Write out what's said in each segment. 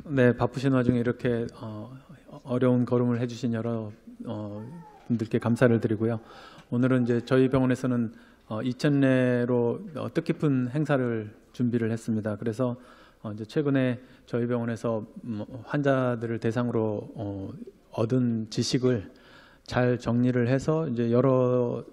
네, 바쁘신 와중에 이렇게 어려운 걸음을 해주신 여러 분들께 감사를 드리고요. 오늘은 이제 저희 병원에서는 2,000내로 뜻깊은 행사를 준비를 했습니다. 그래서 이제 최근에 저희 병원에서 환자들을 대상으로 얻은 지식을 잘 정리를 해서 이제 여러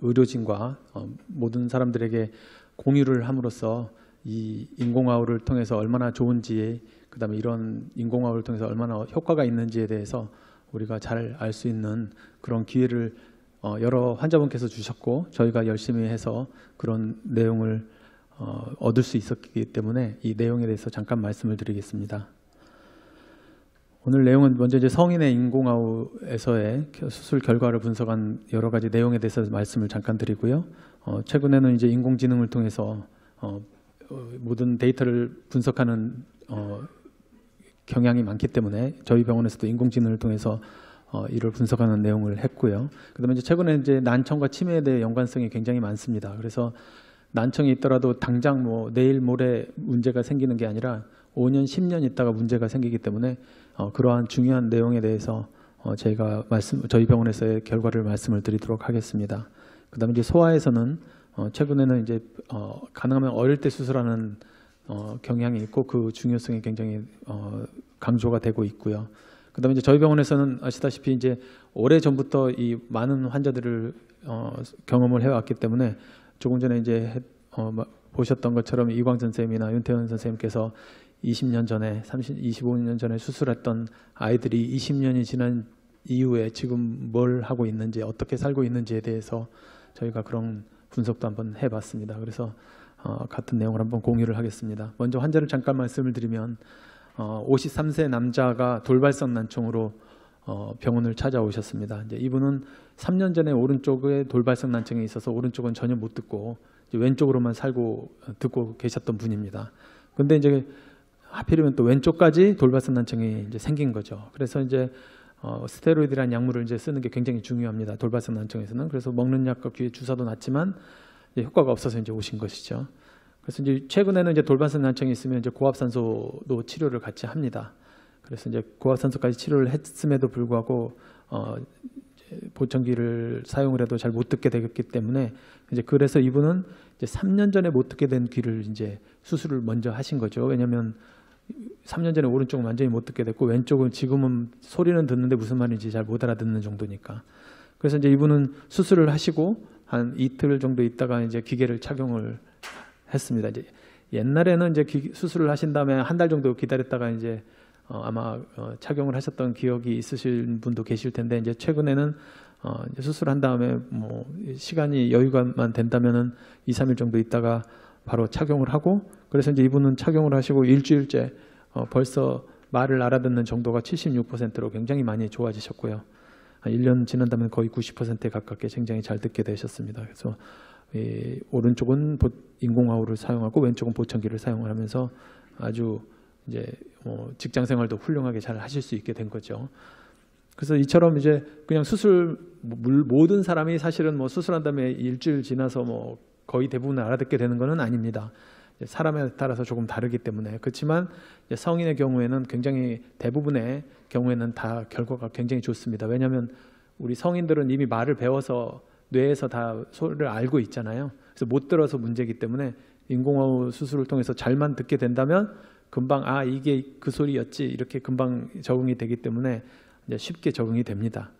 의료진과 모든 사람들에게 공유를 함으로써 이 인공화호를 통해서 얼마나 좋은지, 그다음에 이런 인공화호를 통해서 얼마나 효과가 있는지에 대해서 우리가 잘 알 수 있는 그런 기회를 여러 환자분께서 주셨고, 저희가 열심히 해서 그런 내용을 얻을 수 있었기 때문에 이 내용에 대해서 잠깐 말씀을 드리겠습니다. 오늘 내용은 먼저 이제 성인의 인공화호에서의 수술 결과를 분석한 여러 가지 내용에 대해서 말씀을 잠깐 드리고요. 최근에는 이제 인공지능을 통해서 모든 데이터를 분석하는 경향이 많기 때문에 저희 병원에서도 인공지능을 통해서 이를 분석하는 내용을 했고요. 그다음에 이제 최근에 이제 난청과 치매에 대해 연관성이 굉장히 많습니다. 그래서 난청이 있더라도 당장 뭐 내일 모레 문제가 생기는 게 아니라 5년, 10년 있다가 문제가 생기기 때문에 그러한 중요한 내용에 대해서 저희 병원에서의 결과를 말씀을 드리도록 하겠습니다. 그다음에 이제 소아에서는 최근에는 이제 가능하면 어릴 때 수술하는 경향이 있고 그 중요성이 굉장히 강조가 되고 있고요. 그다음에 이제 저희 병원에서는 아시다시피 이제 오래 전부터 이 많은 환자들을 경험을 해왔기 때문에 조금 전에 이제 보셨던 것처럼 이광 선생님이나 윤태현 선생님께서 20년 전에 25년 전에 수술했던 아이들이 20년이 지난 이후에 지금 뭘 하고 있는지, 어떻게 살고 있는지에 대해서 저희가 그런 분석도 한번 해봤습니다. 그래서 같은 내용을 한번 공유를 하겠습니다. 먼저 환자를 잠깐 말씀을 드리면 53세 남자가 돌발성 난청으로 병원을 찾아오셨습니다. 이제 이분은 3년 전에 오른쪽에 돌발성 난청이 있어서 오른쪽은 전혀 못 듣고 이제 왼쪽으로만 듣고 계셨던 분입니다. 근데 이제 하필이면 또 왼쪽까지 돌발성 난청이 이제 생긴 거죠. 그래서 이제 스테로이드라는 약물을 이제 쓰는 게 굉장히 중요합니다. 돌발성 난청에서는. 그래서 먹는 약과 귀에 주사도 놨지만 이제 효과가 없어서 이제 오신 것이죠. 그래서 이제 최근에는 이제 돌발성 난청이 있으면 이제 고압산소도 치료를 같이 합니다. 그래서 이제 고압산소까지 치료를 했음에도 불구하고 보청기를 사용을 해도 잘 못 듣게 되었기 때문에 이제 그래서 이분은 이제 3년 전에 못 듣게 된 귀를 이제 수술을 먼저 하신 거죠. 왜냐하면 3년 전에 오른쪽은 완전히 못 듣게 됐고 왼쪽은 지금은 소리는 듣는데 무슨 말인지 잘 못 알아듣는 정도니까. 그래서 이제 이분은 수술을 하시고 한 이틀 정도 있다가 이제 기계를 착용을 했습니다. 이제 옛날에는 이제 수술을 하신 다음에 한 달 정도 기다렸다가 이제 아마 착용을 하셨던 기억이 있으신 분도 계실 텐데, 이제 최근에는 이제 수술한 다음에 뭐 시간이 여유가만 된다면은 2, 3일 정도 있다가 바로 착용을 하고, 그래서 이제 이분은 착용을 하시고 일주일째 벌써 말을 알아듣는 정도가 76%로 굉장히 많이 좋아지셨고요. 한 1년 지난다면 거의 90%에 가깝게 굉장히 잘 듣게 되셨습니다. 그래서 오른쪽은 인공화호를 사용하고 왼쪽은 보청기를 사용을 하면서 아주 이제 직장 생활도 훌륭하게 잘 하실 수 있게 된 거죠. 그래서 이처럼 이제 그냥 모든 사람이 사실은 뭐 수술한 다음에 일주일 지나서 뭐 거의 대부분 알아듣게 되는 것은 아닙니다. 사람에 따라서 조금 다르기 때문에. 그렇지만 성인의 경우에는 굉장히 대부분의 경우에는 다 결과가 굉장히 좋습니다. 왜냐하면 우리 성인들은 이미 말을 배워서 뇌에서 다 소리를 알고 있잖아요. 그래서 못 들어서 문제이기 때문에 인공화호 수술을 통해서 잘만 듣게 된다면 금방 이게 그 소리였지 이렇게 금방 적응이 되기 때문에 이제 쉽게 적응이 됩니다.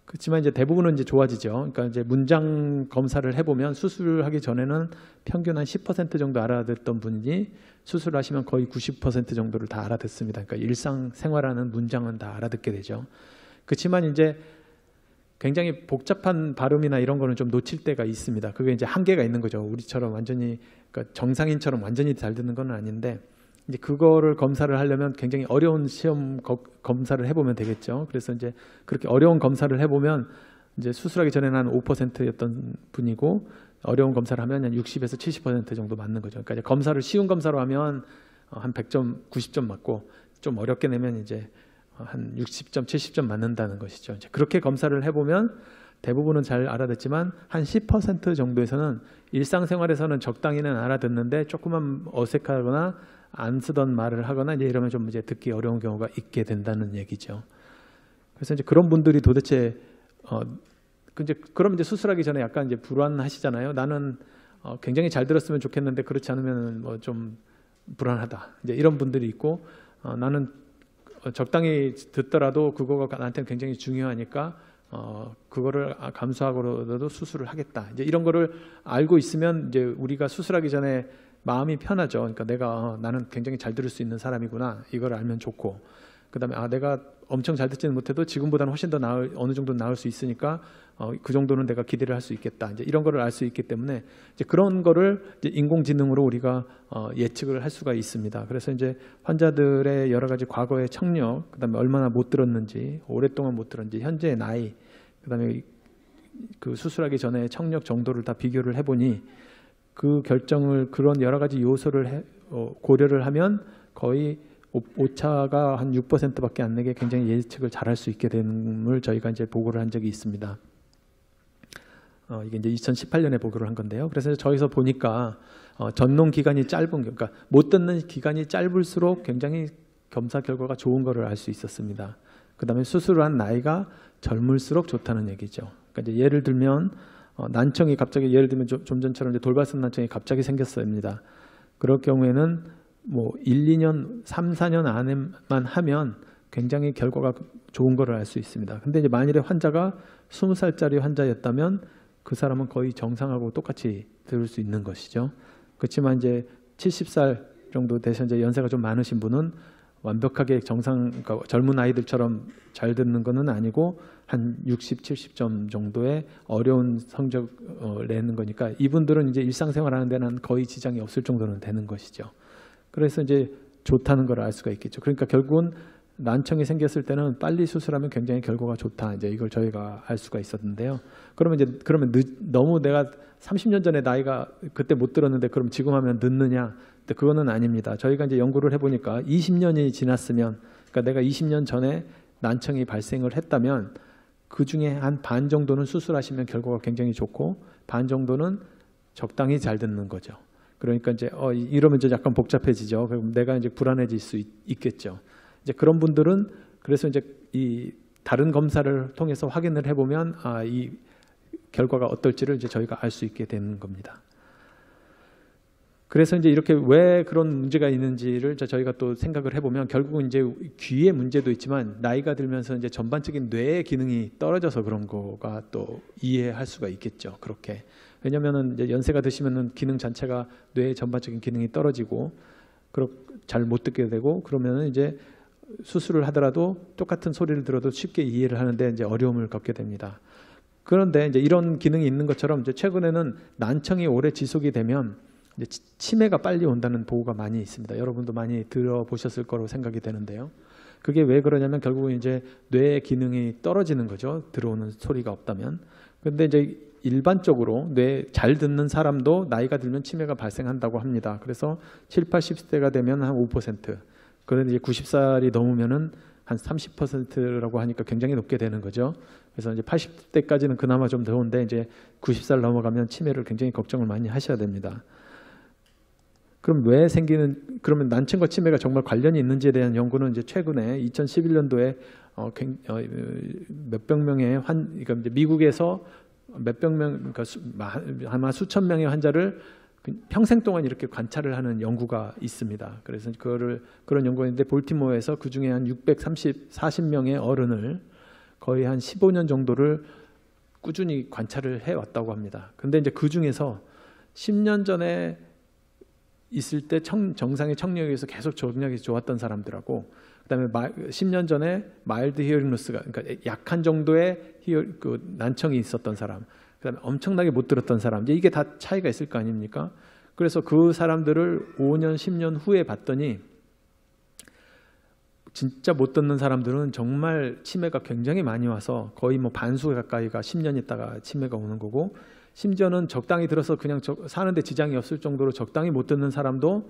그렇지만 이제 대부분은 이제 좋아지죠. 그러니까 이제 문장 검사를 해보면 수술하기 전에는 평균 한 10% 정도 알아듣던 분이 수술하시면 거의 90% 정도를 다 알아듣습니다. 그러니까 일상생활하는 문장은 다 알아듣게 되죠. 그렇지만 이제 굉장히 복잡한 발음이나 이런 거는 좀 놓칠 때가 있습니다. 그게 이제 한계가 있는 거죠. 우리처럼 완전히 그러니까 정상인처럼 완전히 잘 듣는 건 아닌데, 이제 그거를 검사를 하려면 굉장히 어려운 시험 검사를 해보면 되겠죠. 그래서 이제 그렇게 어려운 검사를 해보면 이제 수술하기 전에는 한 5%였던 분이고 어려운 검사를 하면 한 60에서 70% 정도 맞는 거죠. 그러니까 이제 검사를 쉬운 검사로 하면 한 100점, 90점 맞고 좀 어렵게 내면 이제 한 60점, 70점 맞는다는 것이죠. 이제 그렇게 검사를 해보면 대부분은 잘 알아듣지만 한 10% 정도에서는 일상생활에서는 적당히는 알아듣는데 조금만 어색하거나 안 쓰던 말을 하거나 이제 이러면 좀 이제 듣기 어려운 경우가 있게 된다는 얘기죠. 그래서 이제 그런 분들이 도대체 그럼 이제 수술하기 전에 약간 이제 불안하시잖아요. 나는 굉장히 잘 들었으면 좋겠는데 그렇지 않으면 뭐 좀 불안하다. 이제 이런 분들이 있고 나는 적당히 듣더라도 그거가 나한테는 굉장히 중요하니까 그거를 감수하고라도 수술을 하겠다. 이제 이런 거를 알고 있으면 이제 우리가 수술하기 전에 마음이 편하죠. 그러니까 내가 나는 굉장히 잘 들을 수 있는 사람이구나. 이걸 알면 좋고, 그다음에 내가 엄청 잘 듣지는 못해도 지금보다는 훨씬 더 어느 정도 나을 수 있으니까 그 정도는 내가 기대를 할 수 있겠다. 이제 이런 거를 알 수 있기 때문에 이제 그런 거를 이제 인공지능으로 우리가 예측을 할 수가 있습니다. 그래서 이제 환자들의 여러 가지 과거의 청력, 그다음에 얼마나 못 들었는지, 오랫동안 못 들었는지, 현재의 나이, 그다음에 그 수술하기 전에 청력 정도를 다 비교를 해보니 그 결정을 그런 여러 가지 요소를 고려를 하면 거의 오차가 한 6%밖에 안 내게 굉장히 예측을 잘할 수 있게 됨을 저희가 이제 보고를 한 적이 있습니다. 이게 이제 2018년에 보고를 한 건데요. 그래서 저기서 보니까 전농 기간이 짧은, 그러니까 못 듣는 기간이 짧을수록 굉장히 검사 결과가 좋은 거를 알 수 있었습니다. 그다음에 수술을 한 나이가 젊을수록 좋다는 얘기죠. 그러니까 이제 예를 들면 난청이 갑자기 예를 들면 좀 전처럼 이제 돌발성 난청이 갑자기 생겼습니다. 그럴 경우에는 뭐 1, 2년, 3, 4년 안에만 하면 굉장히 결과가 좋은 거를 알 수 있습니다. 근데 이제 만일에 환자가 20살짜리 환자였다면 그 사람은 거의 정상하고 똑같이 들을 수 있는 것이죠. 그렇지만 이제 70살 정도 되셔 이제 연세가 좀 많으신 분은 완벽하게 그러니까 젊은 아이들처럼 잘 듣는 거는 아니고 한 60, 70점 정도의 어려운 성적을 내는 거니까 이분들은 이제 일상생활 하는 데는 거의 지장이 없을 정도는 되는 것이죠. 그래서 이제 좋다는 걸 알 수가 있겠죠. 그러니까 결국은 난청이 생겼을 때는 빨리 수술하면 굉장히 결과가 좋다. 이제 이걸 저희가 알 수가 있었는데요. 그러면 너무 내가 30년 전에 나이가 그때 못 들었는데 그럼 지금 하면 늦느냐? 근데 그거는 아닙니다. 저희가 이제 연구를 해보니까 20년이 지났으면, 그러니까 내가 20년 전에 난청이 발생을 했다면 그 중에 한 반 정도는 수술하시면 결과가 굉장히 좋고 반 정도는 적당히 잘 듣는 거죠. 그러니까 이제 이러면 이제 약간 복잡해지죠. 그럼 내가 이제 불안해질 수 있겠죠. 이제 그런 분들은 그래서 이제 이 다른 검사를 통해서 확인을 해보면 이 결과가 어떨지를 이제 저희가 알 수 있게 되는 겁니다. 그래서 이제 이렇게 왜 그런 문제가 있는지를 저희가 또 생각을 해보면 결국은 이제 귀의 문제도 있지만 나이가 들면서 이제 전반적인 뇌의 기능이 떨어져서 그런 거가 또 이해할 수가 있겠죠. 그렇게. 왜냐면은 이제 연세가 드시면은 기능 자체가 뇌의 전반적인 기능이 떨어지고 잘 못 듣게 되고 그러면은 이제 수술을 하더라도 똑같은 소리를 들어도 쉽게 이해를 하는데 이제 어려움을 겪게 됩니다. 그런데 이제 이런 기능이 있는 것처럼 이제 최근에는 난청이 오래 지속이 되면 이제 치매가 빨리 온다는 보고가 많이 있습니다. 여러분도 많이 들어보셨을 거로 생각이 되는데요. 그게 왜 그러냐면 결국은 이제 뇌의 기능이 떨어지는 거죠. 들어오는 소리가 없다면. 근데 이제 일반적으로 뇌 잘 듣는 사람도 나이가 들면 치매가 발생한다고 합니다. 그래서 7, 80대가 되면 한 5%. 그런데 이제 90살이 넘으면은 한 30%라고 하니까 굉장히 높게 되는 거죠. 그래서 이제 80대까지는 그나마 좀 더운데 이제 90살 넘어가면 치매를 굉장히 걱정을 많이 하셔야 됩니다. 그럼 그러면 난청과 치매가 정말 관련이 있는지에 대한 연구는 이제 최근에 2011년도에 몇백 명의 그러니까 이제 미국에서 몇백 명, 그러니까 아마 수천 명의 환자를 평생 동안 이렇게 관찰을 하는 연구가 있습니다. 그래서 그런 연구가 있는데 볼티모어에서 그 중에 한 40명의 어른을 거의 한 15년 정도를 꾸준히 관찰을 해왔다고 합니다. 근데 이제 그 중에서 10년 전에 있을 때 정상의 청력에 의해서 계속 청력이 좋았던 사람들하고 그다음에 10년 전에 마일드 히어링 로스가 그러니까 약한 정도의 난청이 있었던 사람, 그다음에 엄청나게 못 들었던 사람, 이게 다 차이가 있을 거 아닙니까? 그래서 그 사람들을 5년, 10년 후에 봤더니 진짜 못 듣는 사람들은 정말 치매가 굉장히 많이 와서 거의 뭐 반수 가까이가 10년 있다가 치매가 오는 거고, 심지어는 적당히 들어서 그냥 사는데 지장이 없을 정도로 적당히 못 듣는 사람도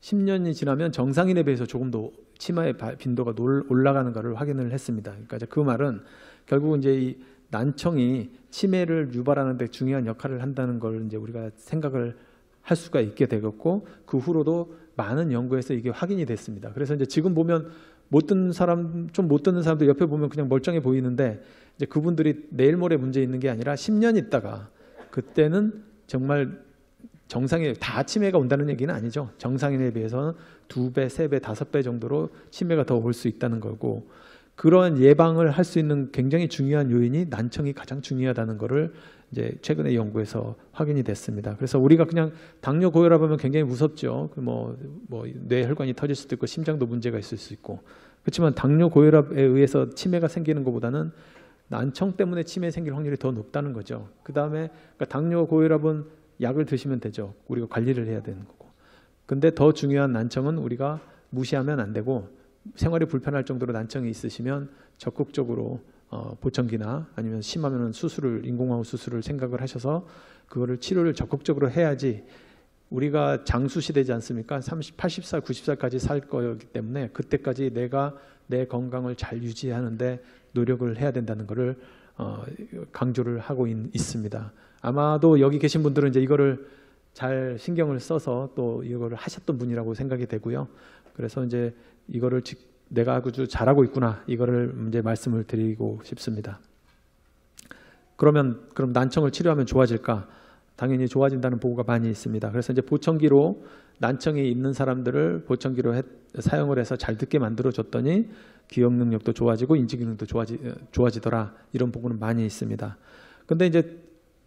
10년이 지나면 정상인에 비해서 조금 더 치매의 빈도가 올라가는 것을 확인을 했습니다. 그러니까 그 말은 결국은 이제 이 난청이 치매를 유발하는 데 중요한 역할을 한다는 걸 이제 우리가 생각을 할 수가 있게 되었고, 그 후로도 많은 연구에서 이게 확인이 됐습니다. 그래서 이제 지금 보면 못 듣는 사람, 좀 못 듣는 사람들 옆에 보면 그냥 멀쩡해 보이는데, 이제 그분들이 내일 모레 문제 있는 게 아니라 10년 있다가 그때는 정말 정상에 다 치매가 온다는 얘기는 아니죠. 정상인에 비해서는 2배, 3배, 5배 정도로 치매가 더 올 수 있다는 거고, 그런 예방을 할 수 있는 굉장히 중요한 요인이 난청이 가장 중요하다는 거를 이제 최근에 연구에서 확인이 됐습니다. 그래서 우리가 그냥 당뇨 고혈압하면 굉장히 무섭죠. 뭐 뇌혈관이 터질 수도 있고 심장도 문제가 있을 수 있고. 그렇지만 당뇨 고혈압에 의해서 치매가 생기는 것보다는 난청 때문에 치매 생길 확률이 더 높다는 거죠. 그다음에 그러니까 당뇨 고혈압은 약을 드시면 되죠. 우리가 관리를 해야 되는 거고. 근데 더 중요한 난청은 우리가 무시하면 안 되고, 생활이 불편할 정도로 난청이 있으시면 적극적으로 보청기나 아니면 심하면 수술을, 인공호흡 수술을 생각을 하셔서 그거를 치료를 적극적으로 해야지. 우리가 장수 시대지 않습니까? 80살, 90살까지 살 거기 때문에 그때까지 내가 내 건강을 잘 유지하는데 노력을 해야 된다는 것을 강조를 하고 있습니다. 아마도 여기 계신 분들은 이제 이거를 잘 신경을 써서 또 이거를 하셨던 분이라고 생각이 되고요. 그래서 이제 이거를 내가 아주 잘하고 있구나, 이거를 이제 말씀을 드리고 싶습니다. 그럼 난청을 치료하면 좋아질까? 당연히 좋아진다는 보고가 많이 있습니다. 그래서 이제 보청기로 난청이 있는 사람들을 보청기로 사용을 해서 잘 듣게 만들어 줬더니 기억 능력도 좋아지고 인지 기능도 좋아지더라, 이런 보고는 많이 있습니다. 근데 이제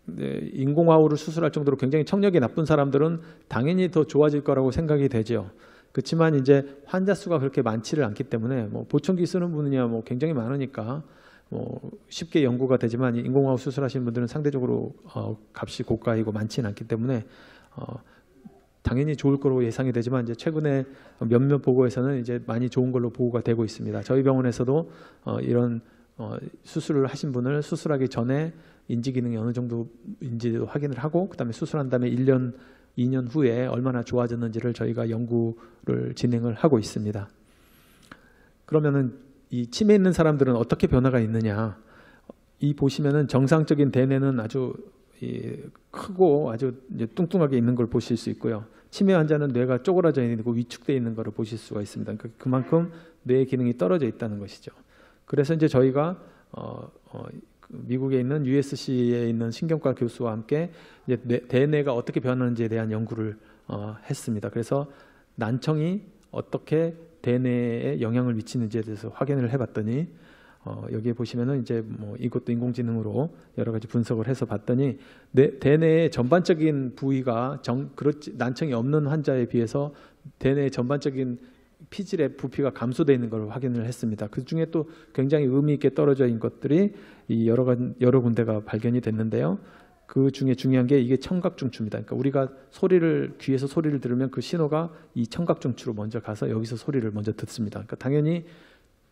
인공화호를 수술할 정도로 굉장히 청력이 나쁜 사람들은 당연히 더 좋아질 거라고 생각이 되죠. 그렇지만 이제 환자 수가 그렇게 많지를 않기 때문에 뭐 보청기 쓰는 분이야 뭐 굉장히 많으니까 뭐 쉽게 연구가 되지만, 인공화호 수술하시는 분들은 상대적으로 값이 고가이고 많지는 않기 때문에 당연히 좋을 거로 예상이 되지만, 이제 최근에 몇몇 보고에서는 이제 많이 좋은 걸로 보고가 되고 있습니다. 저희 병원에서도 이런 수술을 하신 분을 수술하기 전에 인지 기능이 어느 정도인지도 확인을 하고, 그다음에 수술한 다음에 1년, 2년 후에 얼마나 좋아졌는지를 저희가 연구를 진행을 하고 있습니다. 그러면은 이 치매 있는 사람들은 어떻게 변화가 있느냐? 이 보시면은 정상적인 대뇌는 아주 크고 아주 이제 뚱뚱하게 있는 걸 보실 수 있고요. 치매 환자는 뇌가 쪼그라져 있고 위축되어 있는 것을 보실 수가 있습니다. 그러니까 그만큼 뇌 기능이 떨어져 있다는 것이죠. 그래서 이제 저희가 미국에 있는 USC에 있는 신경과 교수와 함께 이제 대뇌가 어떻게 변하는지에 대한 연구를 했습니다. 그래서 난청이 어떻게 대뇌에 영향을 미치는지에 대해서 확인을 해봤더니, 여기에 보시면은 이제 뭐 이것도 인공지능으로 여러 가지 분석을 해서 봤더니 대뇌의 전반적인 부위가 난청이 없는 환자에 비해서 대뇌의 전반적인 피질의 부피가 감소되어 있는 걸 확인을 했습니다. 그 중에 또 굉장히 의미 있게 떨어져 있는 것들이 여러 군데가 발견이 됐는데요. 그 중에 중요한 게 이게 청각중추입니다. 그러니까 우리가 귀에서 소리를 들으면 그 신호가 이 청각중추로 먼저 가서 여기서 소리를 먼저 듣습니다. 그러니까 당연히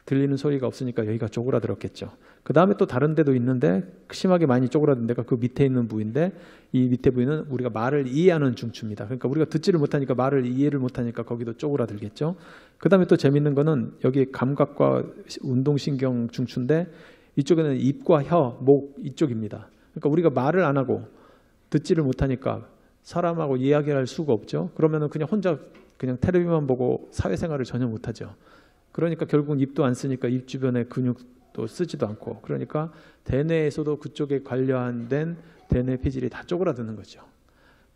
들리는 소리가 없으니까 여기가 쪼그라들었겠죠. 그 다음에 또 다른 데도 있는데 심하게 많이 쪼그라든 데가 그 밑에 있는 부위인데, 이 밑에 부위는 우리가 말을 이해하는 중추입니다. 그러니까 우리가 듣지를 못하니까 말을 이해를 못하니까 거기도 쪼그라들겠죠. 그 다음에 또 재밌는 거는 여기 감각과 운동신경 중추인데, 이쪽에는 입과 혀, 목 이쪽입니다. 그러니까 우리가 말을 안 하고 듣지를 못하니까 사람하고 이야기할 수가 없죠. 그러면은 그냥 혼자 그냥 텔레비만 보고 사회생활을 전혀 못하죠. 그러니까 결국은 입도 안 쓰니까 입 주변의 근육도 쓰지도 않고, 그러니까 대뇌에서도 그쪽에 관련된 대뇌 피질이 다 쪼그라드는 거죠.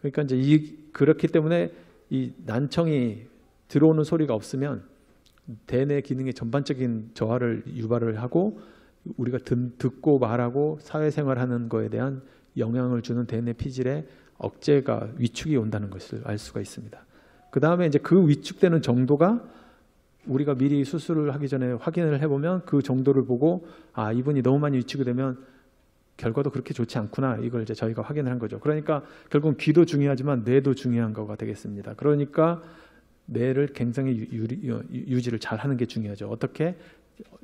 그러니까 이제 그렇기 때문에 이 난청이 들어오는 소리가 없으면 대뇌 기능의 전반적인 저하를 유발을 하고, 우리가 듣고 말하고 사회생활하는 거에 대한 영향을 주는 대뇌 피질의 억제가, 위축이 온다는 것을 알 수가 있습니다. 그 다음에 이제 그 위축되는 정도가 우리가 미리 수술을 하기 전에 확인을 해보면 그 정도를 보고, 아, 이분이 너무 많이 위축이 되면 결과도 그렇게 좋지 않구나, 이걸 이제 저희가 확인을 한 거죠. 그러니까 결국은 귀도 중요하지만 뇌도 중요한 거가 되겠습니다. 그러니까 뇌를 굉장히 유지를 잘 하는 게 중요하죠. 어떻게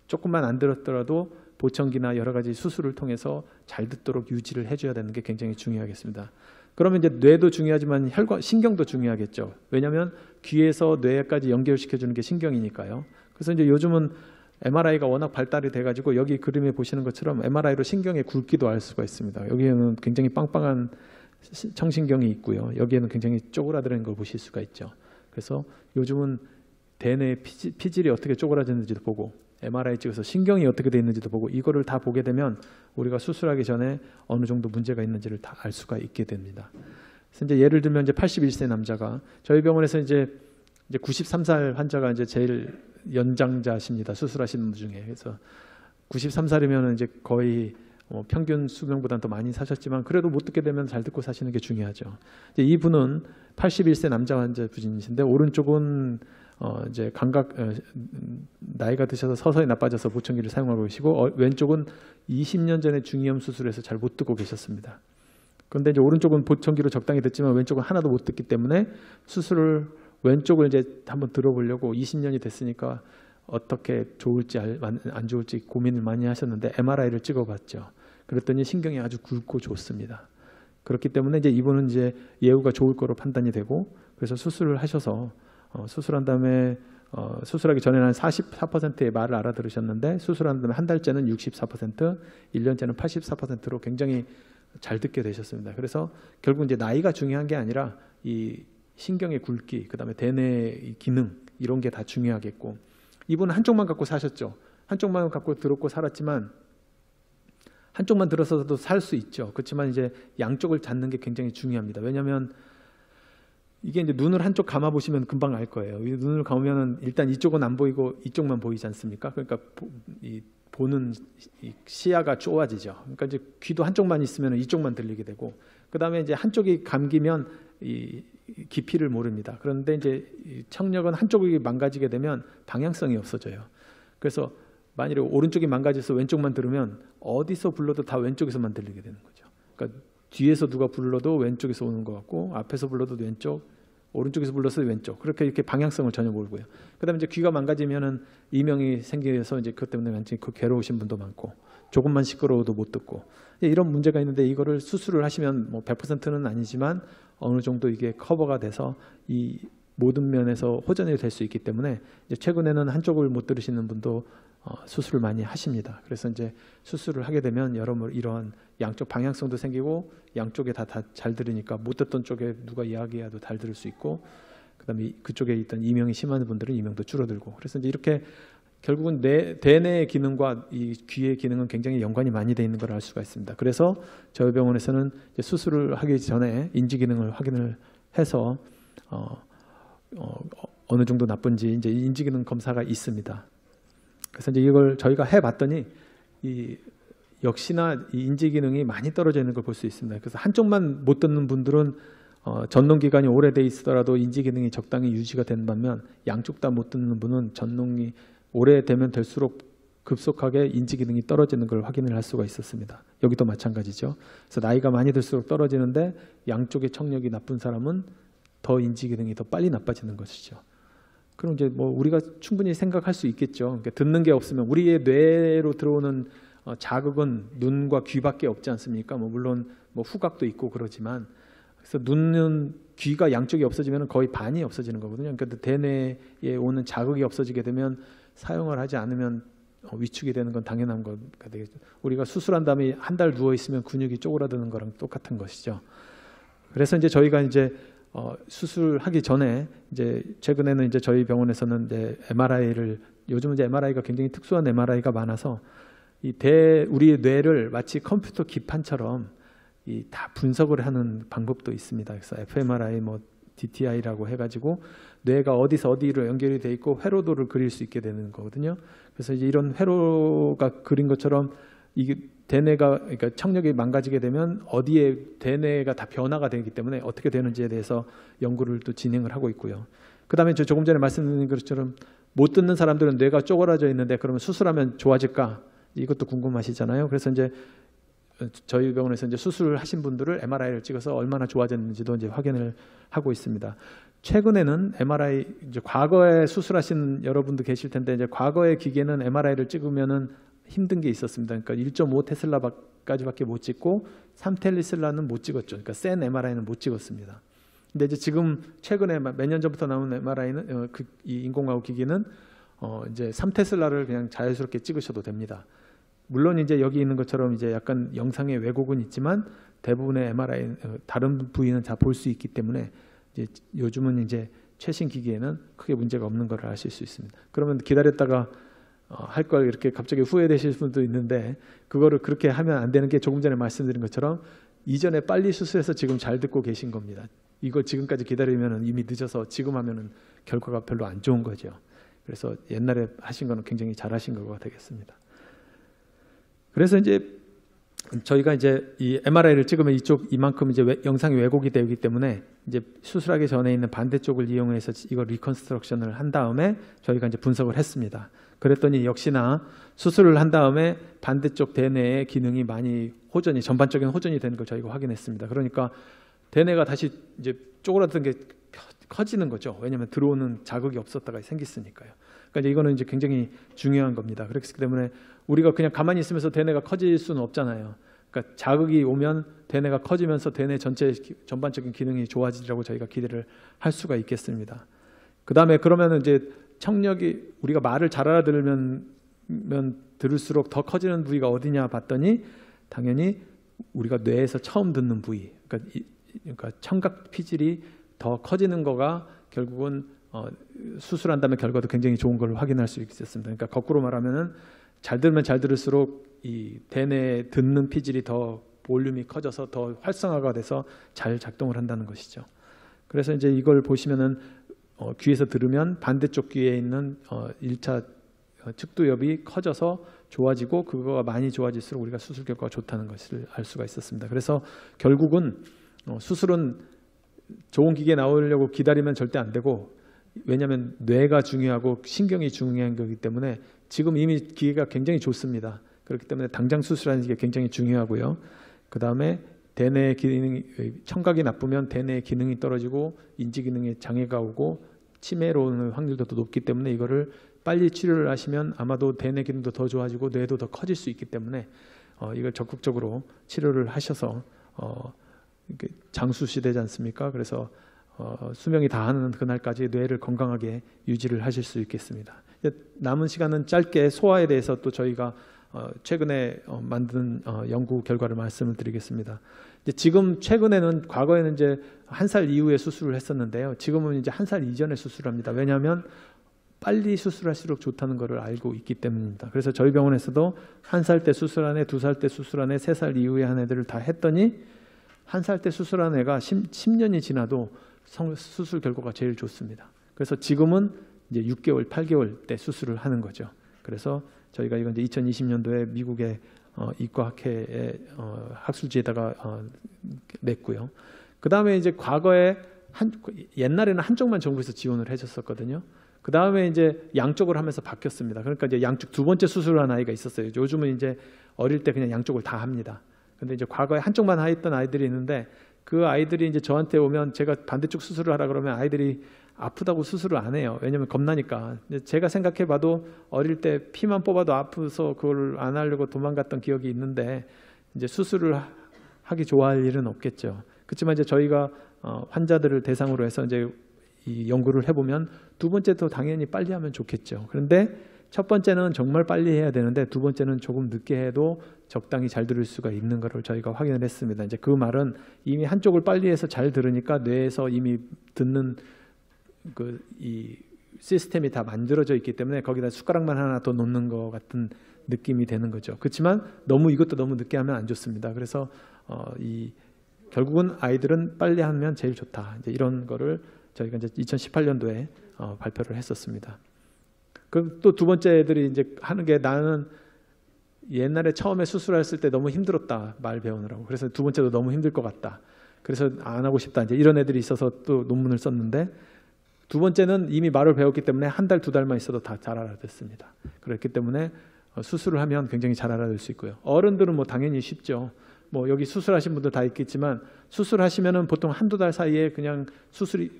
조금만 안 들었더라도 보청기나 여러 가지 수술을 통해서 잘 듣도록 유지를 해줘야 되는 게 굉장히 중요하겠습니다. 그러면 이제 뇌도 중요하지만 신경도 중요하겠죠. 왜냐하면 귀에서 뇌까지 연결시켜주는 게 신경이니까요. 그래서 이제 요즘은 MRI가 워낙 발달이 돼가지고 여기 그림에 보시는 것처럼 MRI로 신경의 굵기도 알 수가 있습니다. 여기에는 굉장히 빵빵한 청신경이 있고요. 여기에는 굉장히 쪼그라드는 걸 보실 수가 있죠. 그래서 요즘은 대뇌 피질이 어떻게 쪼그라졌는지도 보고 MRI 찍어서 신경이 어떻게 돼 있는지도 보고 이거를 다 보게 되면 우리가 수술하기 전에 어느 정도 문제가 있는지를 다 알 수가 있게 됩니다. 그래서 이제 예를 들면 이제 81세 남자가 저희 병원에서 이제 93살 환자가 이제 제일 연장자십니다. 수술하신 분 중에. 그래서 93살이면 이제 거의 평균 수명보다는 더 많이 사셨지만 그래도 못 듣게 되면 잘 듣고 사시는 게 중요하죠. 이제 이분은 81세 남자 환자 분이신데 오른쪽은 이제 감각 나이가 드셔서 서서히 나빠져서 보청기를 사용하고 계시고 왼쪽은 20년 전에 중이염 수술해서 잘 못 듣고 계셨습니다. 그런데 이제 오른쪽은 보청기로 적당히 듣지만 왼쪽은 하나도 못 듣기 때문에 수술을 왼쪽을 이제 한번 들어보려고 20년이 됐으니까 어떻게 좋을지 안 좋을지 고민을 많이 하셨는데 MRI를 찍어봤죠. 그랬더니 신경이 아주 굵고 좋습니다. 그렇기 때문에 이제 이분은 이제 예후가 좋을 거로 판단이 되고 그래서 수술을 하셔서 수술한 다음에 수술하기 전에는 한 44%의 말을 알아들으셨는데 수술한 다음에 한 달째는 64%, 1년째는 84%로 굉장히 잘 듣게 되셨습니다. 그래서 결국 이제 나이가 중요한 게 아니라 이 신경의 굵기, 그다음에 대뇌의 기능 이런 게 다 중요하겠고 이분은 한쪽만 갖고 사셨죠. 한쪽만 갖고 들었고 살았지만 한쪽만 들어서도 살 수 있죠. 그렇지만 이제 양쪽을 잡는 게 굉장히 중요합니다. 왜냐하면 이게 이제 눈을 한쪽 감아 보시면 금방 알 거예요. 이 눈을 감으면은 일단 이쪽은 안 보이고 이쪽만 보이지 않습니까? 그러니까 보는 시야가 좁아지죠. 그러니까 이제 귀도 한쪽만 있으면 이쪽만 들리게 되고, 그 다음에 이제 한쪽이 감기면 이 깊이를 모릅니다. 그런데 이제 청력은 한쪽이 망가지게 되면 방향성이 없어져요. 그래서 만일에 오른쪽이 망가져서 왼쪽만 들으면 어디서 불러도 다 왼쪽에서만 들리게 되는 거죠. 그러니까 뒤에서 누가 불러도 왼쪽에서 오는 것 같고 앞에서 불러도 왼쪽, 오른쪽에서 불러서 왼쪽, 그렇게 이렇게 방향성을 전혀 모르고요. 그다음에 이제 귀가 망가지면은 이명이 생겨서 이제 그것 때문에 굉장히 괴로우신 분도 많고 조금만 시끄러워도 못 듣고 이런 문제가 있는데 이거를 수술을 하시면 뭐 100%는 아니지만 어느 정도 이게 커버가 돼서 이 모든 면에서 호전이 될 수 있기 때문에 이제 최근에는 한쪽을 못 들으시는 분도 수술을 많이 하십니다. 그래서 이제 수술을 하게 되면 여러모로 이러한 양쪽 방향성도 생기고 양쪽에 다 잘 들으니까 못 듣던 쪽에 누가 이야기해도 잘 들을 수 있고, 그다음에 그쪽에 있던 이명이 심한 분들은 이명도 줄어들고, 그래서 이제 이렇게 결국은 대뇌의 기능과 이 귀의 기능은 굉장히 연관이 많이 돼 있는 걸 알 수가 있습니다. 그래서 저희 병원에서는 이제 수술을 하기 전에 인지 기능을 확인을 해서 어느 정도 나쁜지 이제 인지 기능 검사가 있습니다. 그래서 이제 이걸 저희가 해봤더니 역시나 이 인지 기능이 많이 떨어져 있는 걸 볼 수 있습니다. 그래서 한쪽만 못 듣는 분들은 전농 기간이 오래돼 있더라도 인지 기능이 적당히 유지가 되는 반면 양쪽 다 못 듣는 분은 전농이 오래되면 될수록 급속하게 인지 기능이 떨어지는 걸 확인을 할 수가 있었습니다. 여기도 마찬가지죠. 그래서 나이가 많이 들수록 떨어지는데 양쪽의 청력이 나쁜 사람은 더 인지 기능이 더 빨리 나빠지는 것이죠. 그럼 이제 뭐 우리가 충분히 생각할 수 있겠죠. 그러니까 듣는 게 없으면 우리의 뇌로 들어오는 자극은 눈과 귀밖에 없지 않습니까? 뭐 물론 뭐 후각도 있고 그러지만, 그래서 눈은 귀가 양쪽이 없어지면 거의 반이 없어지는 거거든요. 그러니까 대뇌에 오는 자극이 없어지게 되면 사용을 하지 않으면 위축이 되는 건 당연한 거가 되겠죠. 우리가 수술한 다음에 한 달 누워 있으면 근육이 쪼그라드는 거랑 똑같은 것이죠. 그래서 이제 저희가 이제 수술하기 전에 이제 최근에는 이제 저희 병원에서는 이제 MRI를, 요즘은 이제 MRI가 굉장히 특수한 MRI가 많아서 우리의 뇌를 마치 컴퓨터 기판처럼 다 분석을 하는 방법도 있습니다. 그래서 fMRI, 뭐 DTI라고 해가지고 뇌가 어디서 어디로 연결이 돼 있고 회로도를 그릴 수 있게 되는 거거든요. 그래서 이제 이런 회로가 그린 것처럼 이게 대뇌가, 그러니까 청력이 망가지게 되면 어디에 대뇌가 다 변화가 되기 때문에 어떻게 되는지에 대해서 연구를 또 진행을 하고 있고요. 그 다음에 저 조금 전에 말씀드린 것처럼 못 듣는 사람들은 뇌가 쪼그라져 있는데 그러면 수술하면 좋아질까? 이것도 궁금하시잖아요. 그래서 이제 저희 병원에서 이제 수술을 하신 분들을 MRI를 찍어서 얼마나 좋아졌는지도 이제 확인을 하고 있습니다. 최근에는 MRI, 이제 과거에 수술하신 여러분도 계실 텐데 이제 과거의 기계는 MRI를 찍으면은 힘든 게 있었습니다. 그러니까 1.5 테슬라까지밖에 못 찍고 3 테슬라는 못 찍었죠. 그러니까 센 MRI는 못 찍었습니다. 근데 이제 지금 최근에 몇 년 전부터 나온 MRI는 이 인공화학 기기는 이제 3테슬라를 그냥 자연스럽게 찍으셔도 됩니다. 물론 이제 여기 있는 것처럼 이제 약간 영상의 왜곡은 있지만 대부분의 MRI 다른 부위는 다 볼 수 있기 때문에 이제 요즘은 이제 최신 기기에는 크게 문제가 없는 걸 아실 수 있습니다. 그러면 기다렸다가 할 걸 이렇게 갑자기 후회되실 분도 있는데 그거를 그렇게 하면 안 되는 게 조금 전에 말씀드린 것처럼 이전에 빨리 수술해서 지금 잘 듣고 계신 겁니다. 이거 지금까지 기다리면 이미 늦어서 지금 하면은 결과가 별로 안 좋은 거죠. 그래서 옛날에 하신 거는 굉장히 잘하신 거가 되겠습니다. 그래서 이제 저희가 이제 이 MRI를 찍으면 이만큼 이제 영상이 왜곡이 되기 때문에 이제 수술하기 전에 있는 반대쪽을 이용해서 이거 리컨스트럭션을 한 다음에 저희가 이제 분석을 했습니다. 그랬더니 역시나 수술을 한 다음에 반대쪽 대뇌의 기능이 많이 전반적인 호전이 되는 걸 저희가 확인했습니다. 그러니까 대뇌가 다시 이제 쪼그라든 게 커지는 거죠. 왜냐하면 들어오는 자극이 없었다가 생겼으니까요. 그러니까 이거는 이제 굉장히 중요한 겁니다. 그렇기 때문에 우리가 그냥 가만히 있으면서 대뇌가 커질 수는 없잖아요. 그러니까 자극이 오면 대뇌가 커지면서 대뇌 전반적인 기능이 좋아지리라고 저희가 기대를 할 수가 있겠습니다. 그 다음에 그러면 이제 청력이 우리가 말을 잘 알아들으면 들을수록 더 커지는 부위가 어디냐 봤더니 당연히 우리가 뇌에서 처음 듣는 부위, 그러니까 청각 피질이 더 커지는 거가 결국은 수술한 다음에 결과도 굉장히 좋은 걸 확인할 수 있었습니다. 그러니까 거꾸로 말하면은 잘 들으면 잘 들을수록 이 대뇌 듣는 피질이 더 볼륨이 커져서 더 활성화가 돼서 잘 작동을 한다는 것이죠. 그래서 이제 이걸 보시면은 귀에서 들으면 반대쪽 귀에 있는 1차 측두엽이 커져서 좋아지고 그거가 많이 좋아질수록 우리가 수술 결과가 좋다는 것을 알 수가 있었습니다. 그래서 결국은 수술은 좋은 기계 나오려고 기다리면 절대 안 되고, 왜냐하면 뇌가 중요하고 신경이 중요한 거기 때문에 지금 이미 기계가 굉장히 좋습니다. 그렇기 때문에 당장 수술하는 게 굉장히 중요하고요. 그 다음에 대뇌 기능이, 청각이 나쁘면 대뇌 기능이 떨어지고 인지 기능에 장애가 오고 치매로 오는 확률도 더 높기 때문에 이거를 빨리 치료를 하시면 아마도 대뇌 기능도 더 좋아지고 뇌도 더 커질 수 있기 때문에 이걸 적극적으로 치료를 하셔서 장수 시대지 않습니까? 그래서 수명이 다하는 그날까지 뇌를 건강하게 유지를 하실 수 있겠습니다. 남은 시간은 짧게 소아에 대해서 또 저희가 최근에 만든 연구 결과를 말씀을 드리겠습니다. 지금 최근에는, 과거에는 이제 1살 이후에 수술을 했었는데요. 지금은 이제 1살 이전에 수술합니다. 왜냐하면 빨리 수술할수록 좋다는 것을 알고 있기 때문입니다. 그래서 저희 병원에서도 1살 때 수술한 애, 2살 때 수술한 애, 3살 이후에 한 애들을 다 했더니 1살 때 수술한 애가 10년이 지나도 수술 결과가 제일 좋습니다. 그래서 지금은 이제 6개월, 8개월 때 수술을 하는 거죠. 그래서 저희가 이건 이제 2020년도에 미국의 이과학회의 학술지에다가 냈고요. 그 다음에 이제 과거에 옛날에는 한쪽만 정부에서 지원을 해줬었거든요. 그 다음에 이제 양쪽을 하면서 바뀌었습니다. 그러니까 이제 양쪽 두 번째 수술을 한 아이가 있었어요. 요즘은 이제 어릴 때 그냥 양쪽을 다 합니다. 근데 이제 과거에 한쪽만 했던 아이들이 있는데 그 아이들이 이제 저한테 오면 제가 반대쪽 수술을 하라 그러면 아이들이 아프다고 수술을 안 해요. 왜냐면 겁나니까. 제가 생각해봐도 어릴 때 피만 뽑아도 아파서 그걸 안 하려고 도망갔던 기억이 있는데 이제 수술을 하기 좋아할 일은 없겠죠. 그렇지만 이제 저희가 환자들을 대상으로 해서 이제 이 연구를 해보면 두 번째도 당연히 빨리 하면 좋겠죠. 그런데 첫 번째는 정말 빨리 해야 되는데 두 번째는 조금 늦게 해도 적당히 잘 들을 수가 있는 것을 저희가 확인을 했습니다. 이제 그 말은 이미 한쪽을 빨리 해서 잘 들으니까 뇌에서 이미 듣는 이 시스템이 다 만들어져 있기 때문에 거기다 숟가락만 하나 더 놓는 것 같은 느낌이 되는 거죠. 그렇지만 이것도 너무 늦게 하면 안 좋습니다. 그래서 결국은 아이들은 빨리 하면 제일 좋다. 이제 이런 거를 저희가 이제 2018년도에 발표를 했었습니다. 그럼 또 두 번째 애들이 이제 하는 게, 나는 옛날에 처음에 수술했을 때 너무 힘들었다, 말 배우느라고. 그래서 두 번째도 너무 힘들 것 같다. 그래서 안 하고 싶다. 이제 이런 애들이 있어서 또 논문을 썼는데, 두 번째는 이미 말을 배웠기 때문에 한 달, 두 달만 있어도 다 잘 알아듣습니다. 그렇기 때문에 수술을 하면 굉장히 잘 알아들 수 있고요. 어른들은 뭐 당연히 쉽죠. 뭐 여기 수술하신 분들 다 있겠지만 수술하시면은 보통 한두 달 사이에 그냥 수술이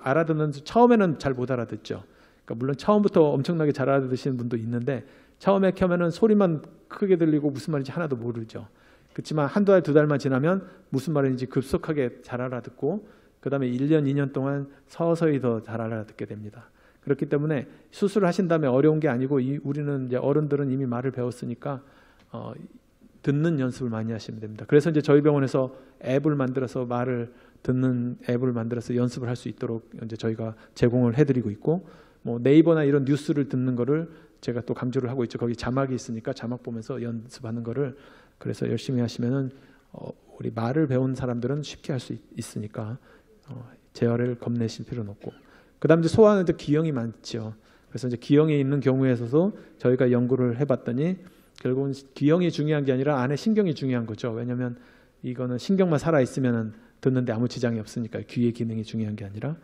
알아듣는, 처음에는 잘 못 알아듣죠. 그러니까 물론 처음부터 엄청나게 잘 알아듣시는 분도 있는데 처음에 켜면은 소리만 크게 들리고 무슨 말인지 하나도 모르죠. 그렇지만 한두 달, 두 달만 지나면 무슨 말인지 급속하게 잘 알아듣고 그 다음에 1년, 2년 동안 서서히 더 잘 알아듣게 됩니다. 그렇기 때문에 수술을 하신 다음에 어려운 게 아니고 우리는 이제 어른들은 이미 말을 배웠으니까 듣는 연습을 많이 하시면 됩니다. 그래서 이제 저희 병원에서 앱을 만들어서 말을 듣는 앱을 만들어서 연습을 할 수 있도록 이제 저희가 제공을 해드리고 있고, 뭐 네이버나 이런 뉴스를 듣는 거를 제가 또 강조를 하고 있죠. 거기 자막이 있으니까 자막 보면서 연습하는 거를, 그래서 열심히 하시면은 우리 말을 배운 사람들은 쉽게 할 수 있으니까 재활을 겁내실 필요는 없고, 그다음 이제 소아는 이제 기형이 많죠. 그래서 이제 기형이 있는 경우에서도 저희가 연구를 해봤더니 결국은 기형이 중요한 게 아니라 안에 신경이 중요한 거죠. 왜냐하면 이거는 신경만 살아 있으면은 듣는데 아무 지장이 없으니까 귀의 기능이 중요한 게 아니라.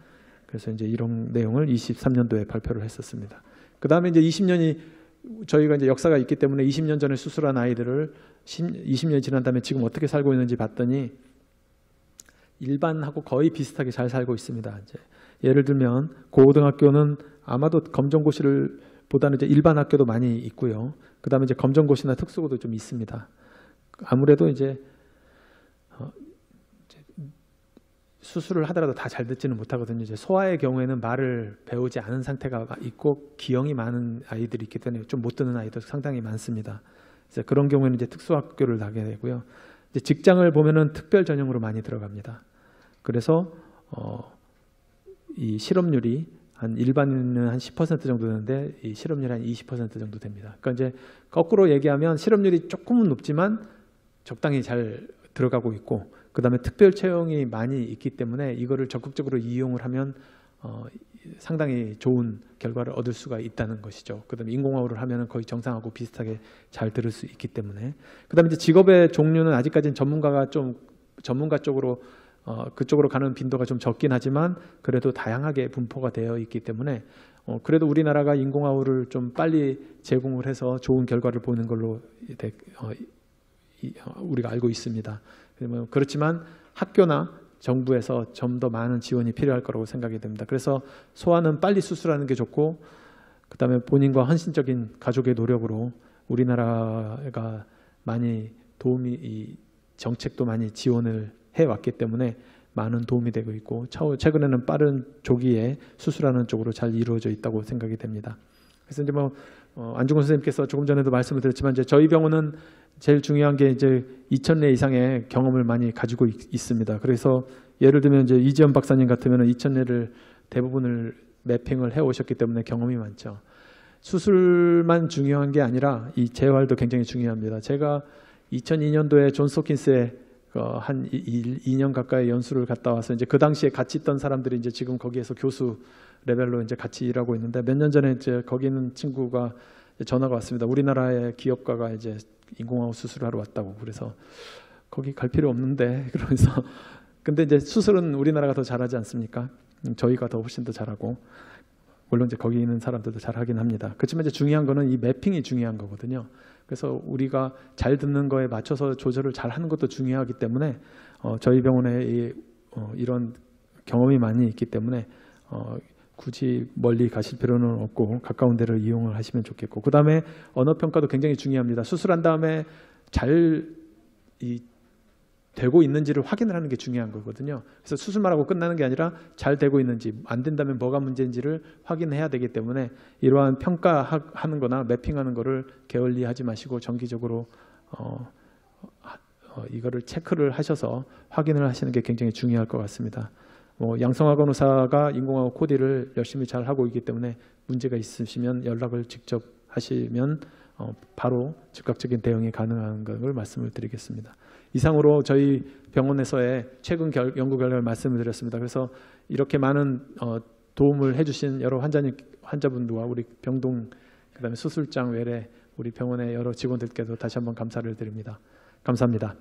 그래서 이제 이런 내용을 23년도에 발표를 했었습니다. 그 다음에 이제 20년이 저희가 이제 역사가 있기 때문에 20년 전에 수술한 아이들을 20년이 지난 다음에 지금 어떻게 살고 있는지 봤더니 일반하고 거의 비슷하게 잘 살고 있습니다. 이제 예를 들면 고등학교는 아마도 검정고시를 보다는 이제 일반 학교도 많이 있고요. 그 다음에 이제 검정고시나 특수고도 좀 있습니다. 아무래도 이제 수술을 하더라도 다 잘 듣지는 못하거든요. 이제 소아의 경우에는 말을 배우지 않은 상태가 있고 기형이 많은 아이들이 있기 때문에 좀 못 듣는 아이도 상당히 많습니다. 그래서 그런 경우에는 이제 특수학교를 가게 되고요. 이제 직장을 보면은 특별 전형으로 많이 들어갑니다. 그래서 이 실업률이 한 일반인은 한 10% 정도 되는데 이 실업률이 한 20% 정도 됩니다. 그러니까 이제 거꾸로 얘기하면 실업률이 조금은 높지만 적당히 잘 들어가고 있고, 그 다음에 특별 채용이 많이 있기 때문에 이거를 적극적으로 이용을 하면 상당히 좋은 결과를 얻을 수가 있다는 것이죠. 그 다음에 인공호흡을 하면 거의 정상하고 비슷하게 잘 들을 수 있기 때문에. 그 다음에 이제 직업의 종류는 아직까지는 전문가 쪽으로 그쪽으로 가는 빈도가 좀 적긴 하지만 그래도 다양하게 분포가 되어 있기 때문에 그래도 우리나라가 인공호흡을 좀 빨리 제공을 해서 좋은 결과를 보는 걸로 우리가 알고 있습니다. 그렇지만 학교나 정부에서 좀 더 많은 지원이 필요할 거라고 생각이 됩니다. 그래서 소아는 빨리 수술하는 게 좋고, 그 다음에 본인과 헌신적인 가족의 노력으로 우리나라가 많이 이 정책도 많이 지원을 해왔기 때문에 많은 도움이 되고 있고, 최근에는 빠른 조기에 수술하는 쪽으로 잘 이루어져 있다고 생각이 됩니다. 그래서 이제 안중근 선생님께서 조금 전에도 말씀을 드렸지만 이제 저희 병원은 제일 중요한 게 이제 2,000례 이상의 경험을 많이 가지고 있습니다. 그래서 예를 들면 이제 이지연 박사님 같으면 2,000례를 대부분을 매핑을 해 오셨기 때문에 경험이 많죠. 수술만 중요한 게 아니라 이 재활도 굉장히 중요합니다. 제가 2002년도에 존스 홉킨스에 한 2년 가까이 연수를 갔다 와서 이제 그 당시에 같이 있던 사람들이 이제 지금 거기에서 교수 레벨로 이제 같이 일하고 있는데, 몇 년 전에 이제 거기 있는 친구가 전화가 왔습니다. 우리나라의 기업가가 이제 인공호흡 수술을 하러 왔다고. 그래서 거기 갈 필요 없는데 그러면서 근데 이제 수술은 우리나라가 더 잘하지 않습니까? 저희가 더 훨씬 더 잘하고, 물론 이제 거기 있는 사람들도 잘하긴 합니다. 그렇지만 이제 중요한 거는 이 매핑이 중요한 거거든요. 그래서 우리가 잘 듣는 거에 맞춰서 조절을 잘 하는 것도 중요하기 때문에 저희 병원에 이런 경험이 많이 있기 때문에 굳이 멀리 가실 필요는 없고 가까운 데를 이용을 하시면 좋겠고, 그 다음에 언어 평가도 굉장히 중요합니다. 수술한 다음에 잘 되고 있는지를 확인을 하는 게 중요한 거거든요. 그래서 수술만 하고 끝나는 게 아니라 잘 되고 있는지, 안 된다면 뭐가 문제인지를 확인해야 되기 때문에 이러한 평가하는 거나 매핑하는 거를 게을리하지 마시고 정기적으로 이거를 체크를 하셔서 확인을 하시는 게 굉장히 중요할 것 같습니다. 양성학원 의사가 인공호흡 코디를 열심히 잘 하고 있기 때문에 문제가 있으시면 연락을 직접 하시면 바로 즉각적인 대응이 가능한 것을 말씀을 드리겠습니다. 이상으로 저희 병원에서의 최근 연구 결과를 말씀을 드렸습니다. 그래서 이렇게 많은 도움을 해주신 여러 환자분들과 우리 병동, 그다음에 수술장 외래 우리 병원의 여러 직원들께도 다시 한번 감사를 드립니다. 감사합니다.